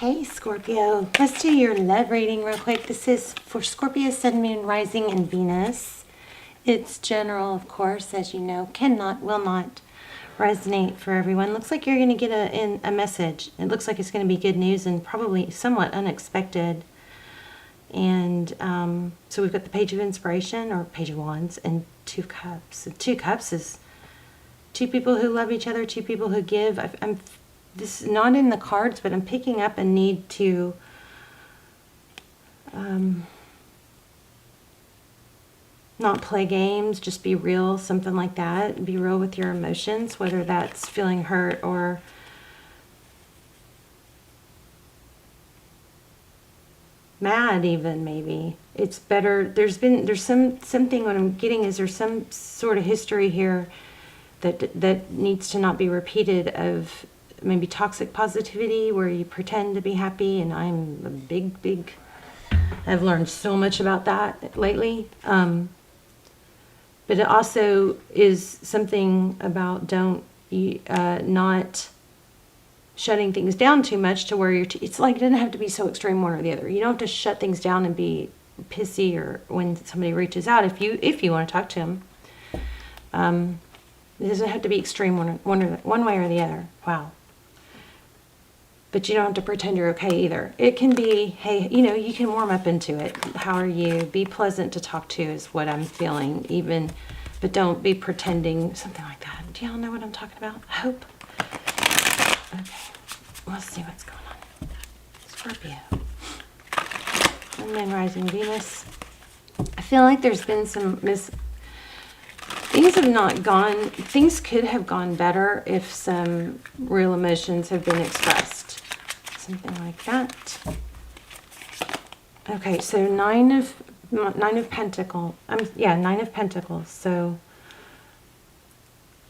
Hey Scorpio, let's do your love reading real quick. This is for Scorpio, Sun, Moon, Rising, and Venus. It's general, of course, as you know, will not resonate for everyone. Looks like you're going to get a message. It looks like it's going to be good news and probably somewhat unexpected. And so we've got the Page of Inspiration, or Page of Wands, and Two Cups. The Two Cups is two people who love each other, two people who give. This is not in the cards, but I'm picking up a need to not play games, just be real, something like that. Be real with your emotions, whether that's feeling hurt or mad even, maybe. It's better. There's something, what I'm getting is there's some sort of history here that needs to not be repeated, of maybe toxic positivity where you pretend to be happy, and I'm a big I've learned so much about that lately. But it also is something about not shutting things down too much to where it's like it doesn't have to be so extreme one or the other. You don't have to shut things down and be pissy or when somebody reaches out if you want to talk to them. It doesn't have to be extreme one way or the other. Wow. But you don't have to pretend you're okay either. It can be, hey, you can warm up into it. How are you? Be pleasant to talk to is what I'm feeling, but don't be pretending, something like that. Do y'all know what I'm talking about? I hope. Okay, let's see what's going on. Scorpio. Sun, Moon, Rising, Venus. I feel like there's been some things could have gone better if some real emotions have been expressed. Something like that. Okay, so Nine of Pentacles. Nine of Pentacles. So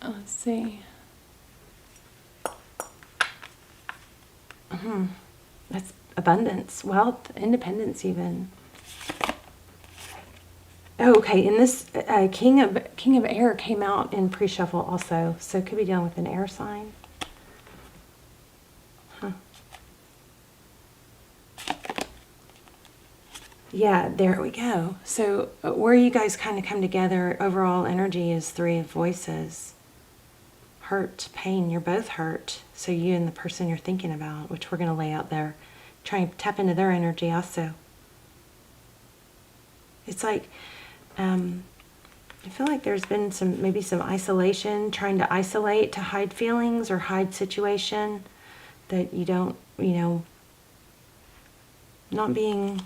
let's see. That's abundance, wealth, independence, even. Oh, okay, and this King of Air came out in pre-shuffle also, so it could be dealing with an air sign. Huh. Yeah, there we go. So where you guys kind of come together, overall energy is Three of Voices. Hurt, pain, you're both hurt. So you and the person you're thinking about, which we're going to lay out there, try and tap into their energy also. It's like, I feel like there's been maybe some isolation, trying to isolate to hide feelings or hide situation that you don't, not being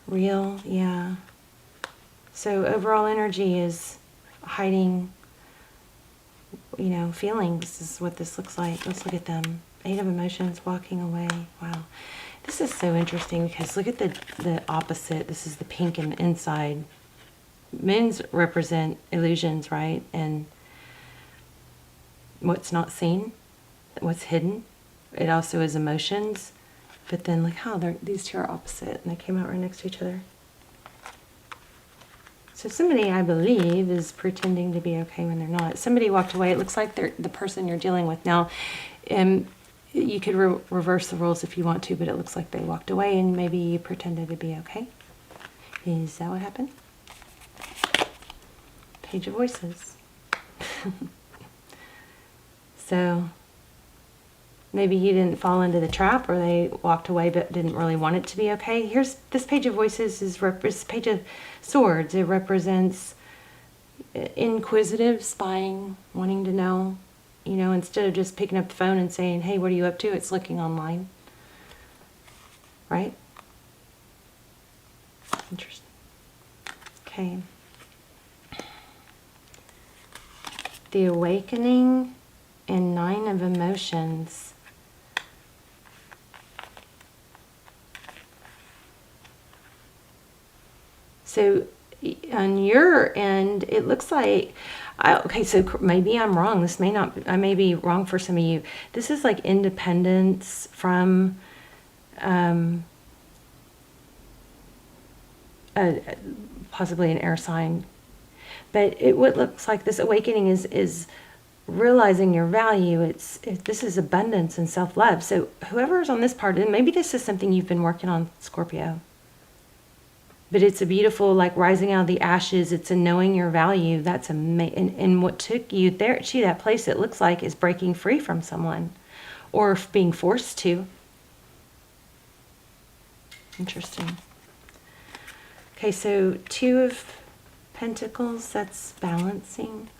real. Yeah. So overall energy is hiding, feelings is what this looks like. Let's look at them. Eight of Emotions, walking away. Wow. This is so interesting because look at the opposite. This is the pink and the inside. Moons represent illusions, right? And what's not seen, what's hidden. It also is emotions. But then look how these two are opposite and they came out right next to each other. So somebody, I believe, is pretending to be okay when they're not. Somebody walked away. It looks like they're the person you're dealing with now. You could reverse the roles if you want to, but it looks like they walked away and maybe you pretended to be okay. Is that what happened? Page of Voices. So maybe you didn't fall into the trap, or they walked away but didn't really want it to be okay. Here's this Page of Voices is Page of Swords. It represents inquisitive, spying, wanting to know. Instead of just picking up the phone and saying, hey, what are you up to? It's looking online. Right? Interesting. Okay. The Awakening and Nine of Emotions. So on your end, it looks like, okay, so maybe I'm wrong. I may be wrong for some of you. This is like independence from possibly an air sign. But what looks like this awakening is realizing your value. This is abundance and self-love. So whoever's on this part, and maybe this is something you've been working on, Scorpio, but it's a beautiful, like, rising out of the ashes. It's a knowing your value. That's amazing. And what took you there to that place, it looks like, is breaking free from someone or being forced to. Interesting. Okay, so 2 of Pentacles, that's balancing,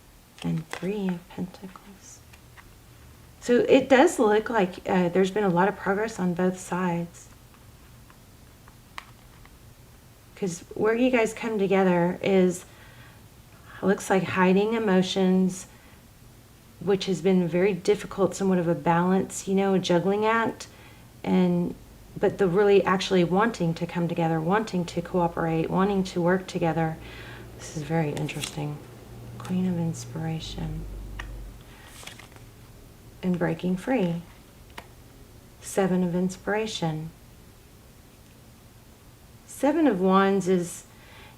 and 3 of Pentacles. So it does look like there's been a lot of progress on both sides. Because where you guys come together is, looks like hiding emotions, which has been very difficult, somewhat of a balance, a juggling act, but the really actually wanting to come together, wanting to cooperate, wanting to work together. This is very interesting. Queen of Inspiration. And breaking free. 7 of Inspiration. 7 of Wands is,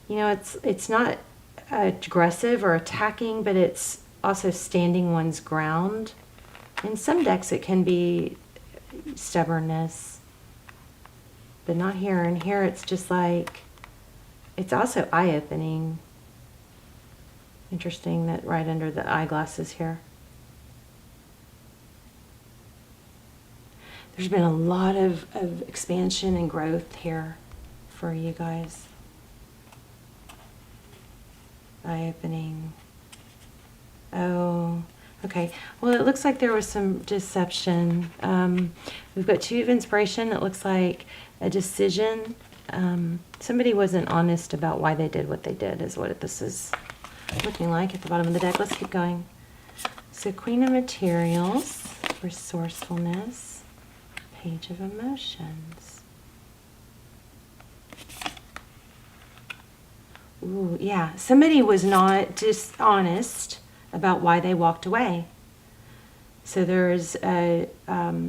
it's not aggressive or attacking, but it's also standing one's ground. In some decks it can be stubbornness, but not here. And here it's just like, it's also eye-opening. Interesting that right under the eyeglasses here. There's been a lot of expansion and growth here for you guys. Eye-opening. Oh, okay. Well, it looks like there was some deception. We've got 2 of Inspiration. It looks like a decision. Somebody wasn't honest about why they did what they did, is what this is looking like at the bottom of the deck. Let's keep going. So Queen of Materials, resourcefulness, Page of Emotions. Ooh, yeah. Somebody was not dishonest about why they walked away. So there's a,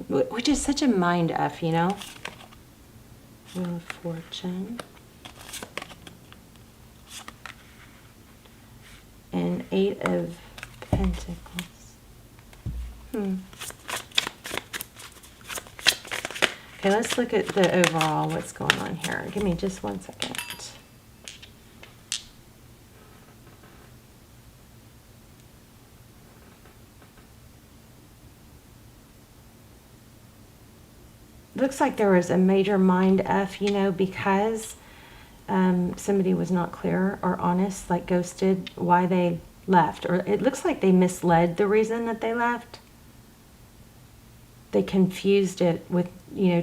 which is such a mind F, Wheel of Fortune. And 8 of Pentacles. Okay, let's look at the overall, what's going on here. Give me just 1 second. Looks like there was a major mind F, because somebody was not clear or honest, like ghosted why they left. Or it looks like they misled the reason that they left. They confused it with,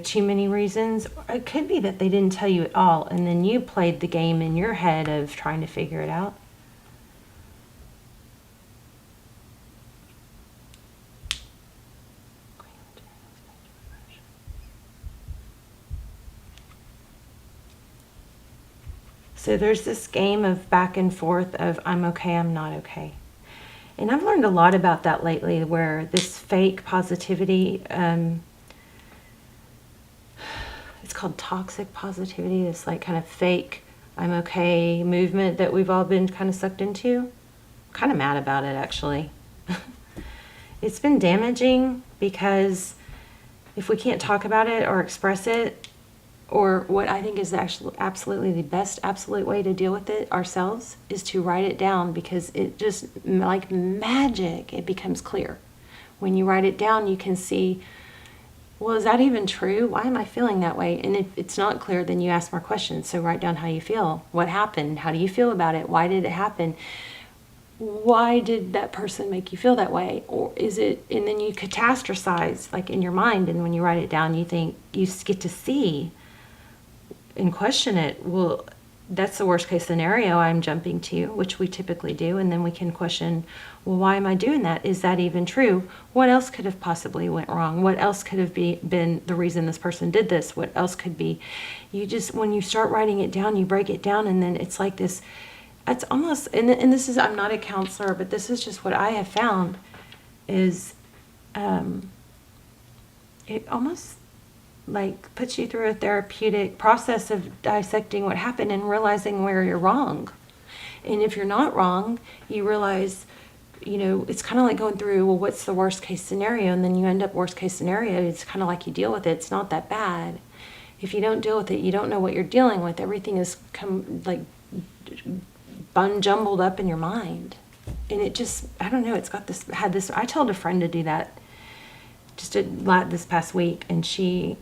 too many reasons. It could be that they didn't tell you at all, and then you played the game in your head of trying to figure it out. So there's this game of back and forth of I'm okay, I'm not okay. And I've learned a lot about that lately, where this fake positivity, it's called toxic positivity, this like kind of fake I'm okay movement that we've all been kind of sucked into. I'm kind of mad about it, actually. It's been damaging, because if we can't talk about it or express it, or what I think is actually absolutely the best absolute way to deal with it ourselves, is to write it down, because it just, like magic, it becomes clear. When you write it down, you can see, well, is that even true? Why am I feeling that way? And if it's not clear, then you ask more questions. So write down how you feel. What happened? How do you feel about it? Why did it happen? Why did that person make you feel that way? Or is it, and then you catastrophize, like in your mind, and when you write it down, you think, you get to see and question it. Well, that's the worst case scenario I'm jumping to, which we typically do. And then we can question, well, why am I doing that? Is that even true? What else could have possibly went wrong? What else could have been the reason this person did this? What else could be? You just, when you start writing it down, you break it down, and then it's like this, it's almost, and this is, I'm not a counselor, but this is just what I have found, is it almost like puts you through a therapeutic process of dissecting what happened and realizing where you're wrong. And if you're not wrong, you realize it's kind of like going through, well, what's the worst case scenario? And then you end up worst case scenario. It's kind of like you deal with it. It's not that bad. If you don't deal with it, you don't know what you're dealing with. Everything is jumbled up in your mind. And it just, I don't know, I told a friend to do that just this past week, and she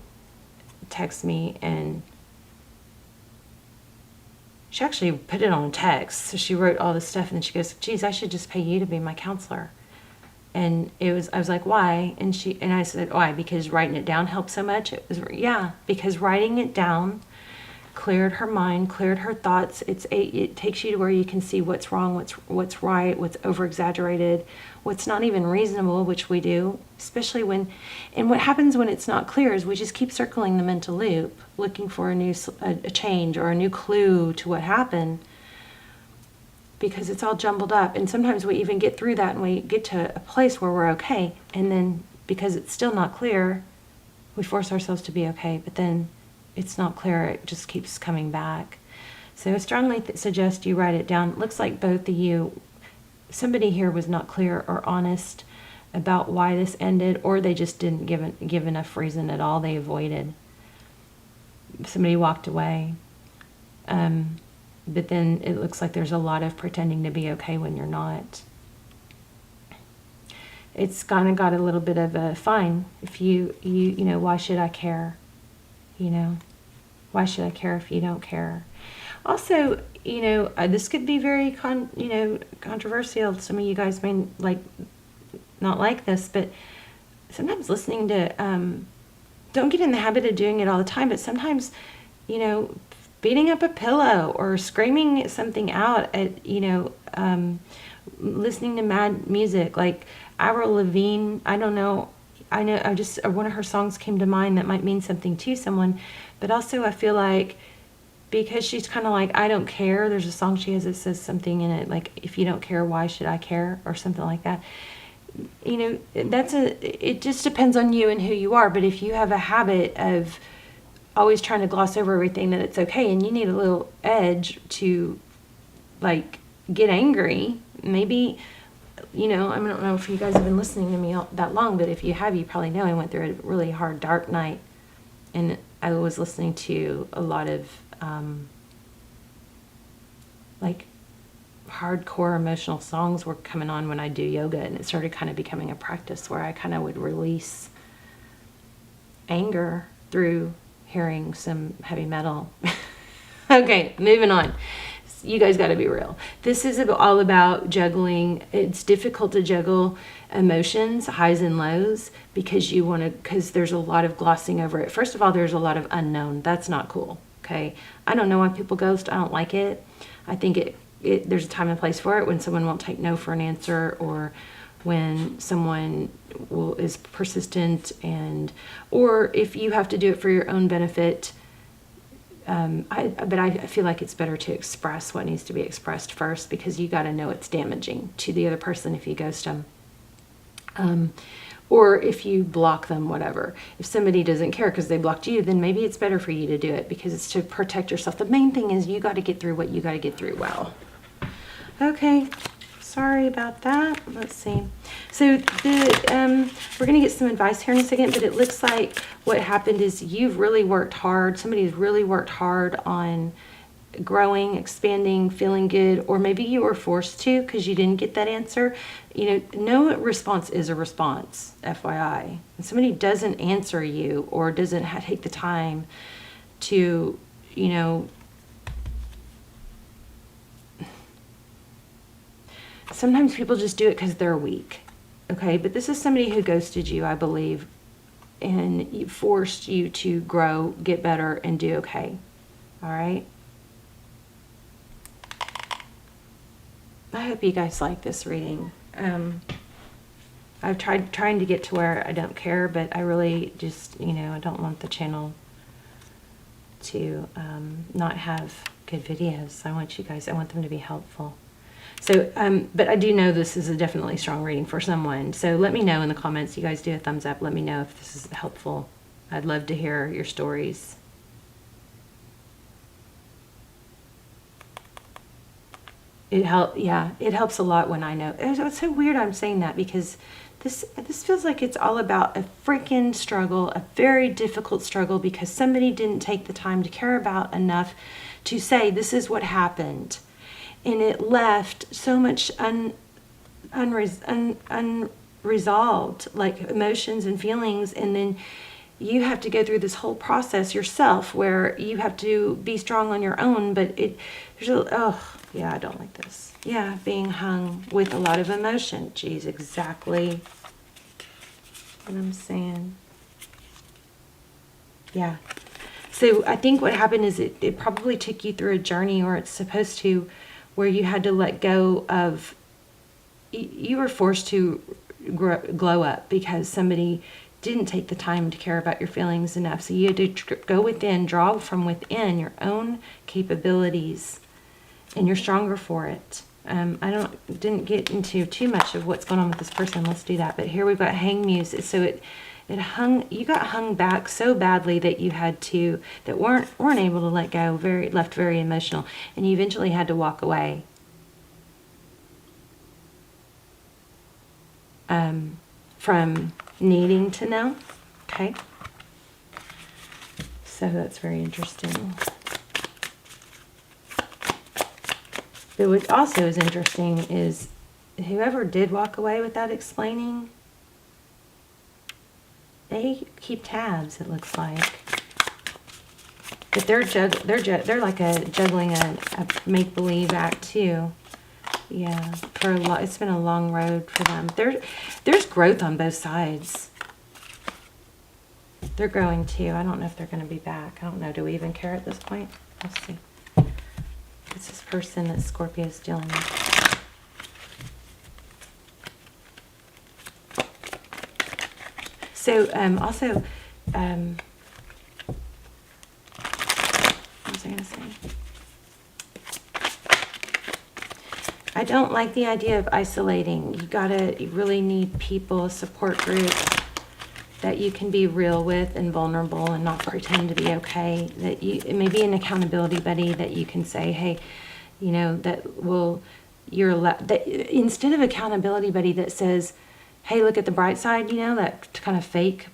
texted me, and she actually put it on a text. So she wrote all this stuff, and then she goes, geez, I should just pay you to be my counselor. And I was like, why? And I said, why? Because writing it down helped so much. It was, yeah, because writing it down cleared her mind, cleared her thoughts. It takes you to where you can see what's wrong, what's right, what's over-exaggerated, what's not even reasonable, which we do, especially and what happens when it's not clear is we just keep circling the mental loop, looking for a change or a new clue to what happened, because it's all jumbled up. And sometimes we even get through that and we get to a place where we're okay, and then because it's still not clear, we force ourselves to be okay, but then it's not clear, it just keeps coming back. So I strongly suggest you write it down. It looks like both of you, somebody here was not clear or honest about why this ended, or they just didn't give enough reason at all. They avoided. Somebody walked away. But then it looks like there's a lot of pretending to be okay when you're not. It's kind of got a little bit of a fine. If you why should I care? Why should I care if you don't care? Also, this could be very controversial. Some of you guys may not like this, but sometimes listening to, don't get in the habit of doing it all the time, but sometimes, beating up a pillow or screaming something out at, listening to mad music, like Avril Lavigne, I don't know, one of her songs came to mind that might mean something to someone, but also I feel like because she's kind of like, I don't care, there's a song she has that says something in it, like, if you don't care, why should I care, or something like that. It just depends on you and who you are, but if you have a habit of always trying to gloss over everything, that it's okay, and you need a little edge to, get angry, maybe, I don't know if you guys have been listening to me that long, but if you have, you probably know I went through a really hard, dark night, and I was listening to a lot of, hardcore emotional songs were coming on when I do yoga, and it started kind of becoming a practice where I kind of would release anger through hearing some heavy metal. Okay, moving on. You guys got to be real. This is all about juggling. It's difficult to juggle emotions, highs and lows, because there's a lot of glossing over it. First of all, there's a lot of unknown. That's not cool. Okay. I don't know why people ghost. I don't like it. I think there's a time and place for it, when someone won't take no for an answer, or when someone is persistent, or if you have to do it for your own benefit. But I feel like it's better to express what needs to be expressed first, because you got to know it's damaging to the other person if you ghost them. Or if you block them, whatever. If somebody doesn't care because they blocked you, then maybe it's better for you to do it, because it's to protect yourself. The main thing is you got to get through what you got to get through well. Okay, sorry about that. Let's see. So we're going to get some advice here in a second, but it looks like what happened is you've really worked hard. Somebody's really worked hard on growing, expanding, feeling good, or maybe you were forced to because you didn't get that answer. No response is a response, FYI. When somebody doesn't answer you or doesn't take the time to, sometimes people just do it because they're weak, okay? But this is somebody who ghosted you, I believe, and forced you to grow, get better, and do okay, all right? I hope you guys like this reading. I've trying to get to where I don't care, but I really just, I don't want the channel to not have good videos. I want them to be helpful. So, but I do know this is a definitely strong reading for someone. So let me know in the comments. You guys do a thumbs up. Let me know if this is helpful. I'd love to hear your stories. it helps a lot when I know. It's so weird I'm saying that, because this feels like it's all about a freaking struggle, a very difficult struggle, because somebody didn't take the time to care about enough to say this is what happened, and it left so much unresolved, like emotions and feelings, and then you have to go through this whole process yourself where you have to be strong on your own. But yeah, I don't like this. Yeah, being hung with a lot of emotion. Geez, exactly what I'm saying. Yeah. So I think what happened is it probably took you through a journey, or it's supposed to, where you had to let go of, you were forced to glow up because somebody didn't take the time to care about your feelings enough. So you had to go within, draw from within your own capabilities, and you're stronger for it. I didn't get into too much of what's going on with this person. Let's do that. But here we've got hang muse. So you got hung back so badly that you had to, that weren't able to let go, left very emotional, and you eventually had to walk away. From needing to know. Okay. So that's very interesting. But what also is interesting is whoever did walk away without explaining, they keep tabs, it looks like. But they're like juggling a make-believe act too. Yeah, it's been a long road for them. There's growth on both sides. They're growing too. I don't know if they're going to be back. I don't know. Do we even care at this point? Let's see. It's this person that Scorpio is dealing with. So also, what was I going to say? I don't like the idea of isolating. You really need people, a support group that you can be real with and vulnerable and not pretend to be okay. That maybe an accountability buddy that you can say, hey, that instead of accountability buddy that says, hey, look at the bright side, that kind of fake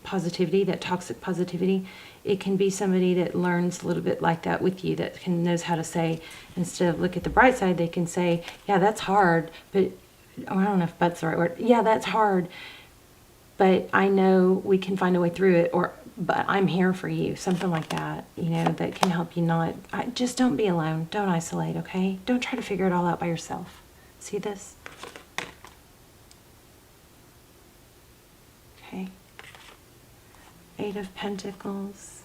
positivity, that toxic positivity. It can be somebody that learns a little bit like that with you, that knows how to say, instead of look at the bright side, they can say, yeah, that's hard, but I don't know if but's the right word. Yeah, that's hard, but I know we can find a way through it, but I'm here for you. Something like that, that can help you just don't be alone. Don't isolate, okay? Don't try to figure it all out by yourself. See this? Okay. 8 of Pentacles.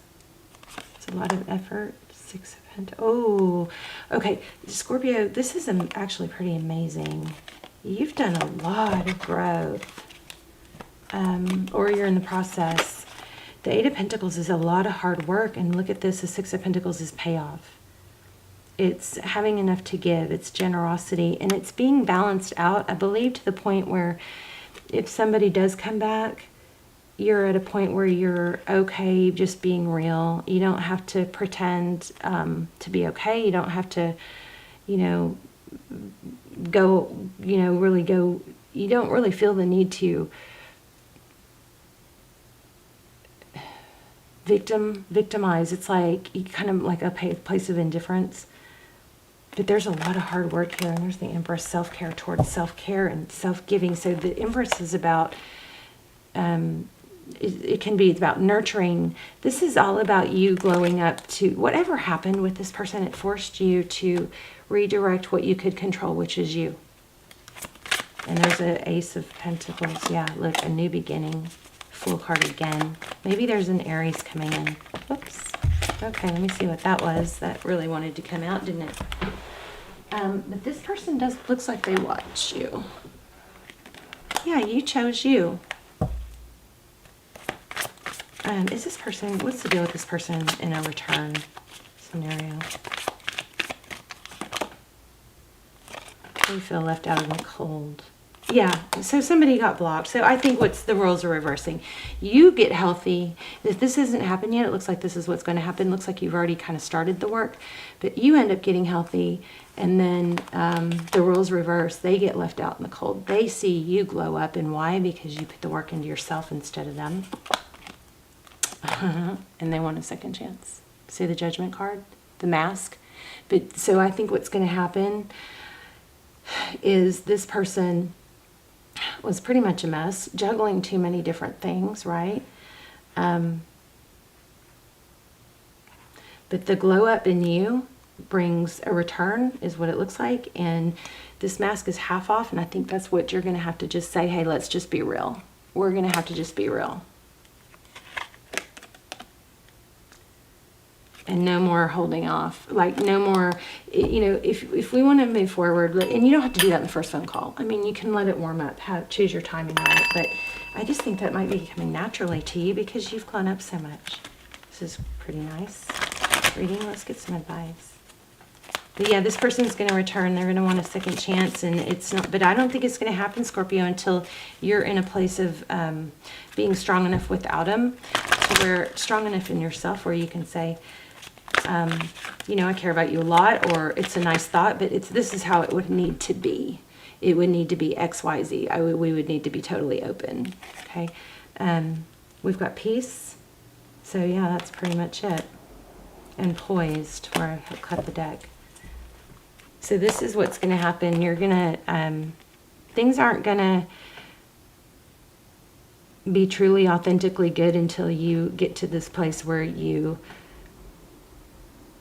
It's a lot of effort. 6 of Pentacles. Oh, okay. Scorpio, this is actually pretty amazing. You've done a lot of growth. Or you're in the process. The 8 of Pentacles is a lot of hard work. And look at this. The 6 of Pentacles is payoff. It's having enough to give. It's generosity. And it's being balanced out, I believe, to the point where if somebody does come back, you're at a point where you're okay just being real. You don't have to pretend to be okay. You don't have to, really go. You don't really feel the need to victimize. It's like you kind of like a place of indifference. But there's a lot of hard work here, and there's the Empress, self-care, towards self-care and self-giving. So the Empress is about. It can be about nurturing. This is all about you glowing up to whatever happened with this person. It forced you to redirect what you could control, which is you. And there's an Ace of Pentacles. Yeah, look, a new beginning. Fool card again. Maybe there's an Aries coming in. Whoops. Okay, let me see what that was. That really wanted to come out, didn't it? But this person looks like they watch you. Yeah, you chose you. Is this person, what's the deal with this person in a return scenario? They feel left out in the cold. Yeah, so somebody got blocked. So I think the roles are reversing. You get healthy. If this hasn't happened yet, it looks like this is what's going to happen. It looks like you've already kind of started the work, but you end up getting healthy, and then the roles reverse. They get left out in the cold. They see you glow up, and why? Because you put the work into yourself instead of them. And they want a second chance. See the Judgment card? The Mask? But so I think what's going to happen is this person was pretty much a mess, juggling too many different things, right? But the glow up in you brings a return, is what it looks like. And this mask is half off, and I think that's what you're going to have to just say, hey, let's just be real. We're going to have to just be real. And no more holding off, like no more, you know, if we want to move forward, and you don't have to do that in the first phone call. I mean, you can let it warm up, choose your timing right, but I just think that might be coming naturally to you because you've grown up so much. This is pretty nice reading. Let's get some advice. But yeah, this person's going to return. They're going to want a second chance, and it's not, but I don't think it's going to happen, Scorpio, until you're in a place of being strong enough without them, to where strong enough in yourself where you can say, you know, I care about you a lot, or it's a nice thought, but this is how it would need to be. It would need to be X, Y, Z. We would need to be totally open. Okay. We've got peace. So yeah, that's pretty much it. And poised, where I cut the deck. So this is what's going to happen. You're going to, things aren't going to be truly authentically good until you get to this place where you,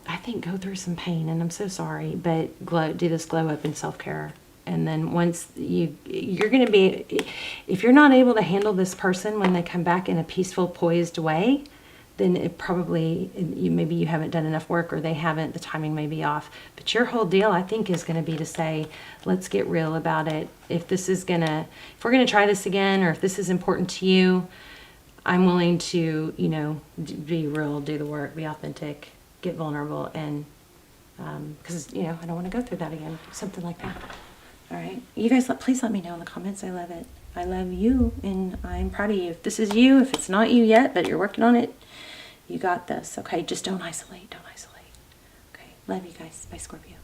I think, go through some pain, and I'm so sorry, but do this glow up in self-care. And then once you're going to be, if you're not able to handle this person when they come back in a peaceful, poised way, then it probably, maybe you haven't done enough work, or they haven't, the timing may be off. But your whole deal, I think, is going to be to say, let's get real about it. If we're going to try this again, or if this is important to you, I'm willing to, you know, be real, do the work, be authentic, get vulnerable, and because, you know, I don't want to go through that again, something like that. All right, you guys, please let me know in the comments. I love it. I love you, and I'm proud of you. If this is you, if it's not you yet, but you're working on it, you got this. Okay, just don't isolate. Okay, love you guys. Bye, Scorpio.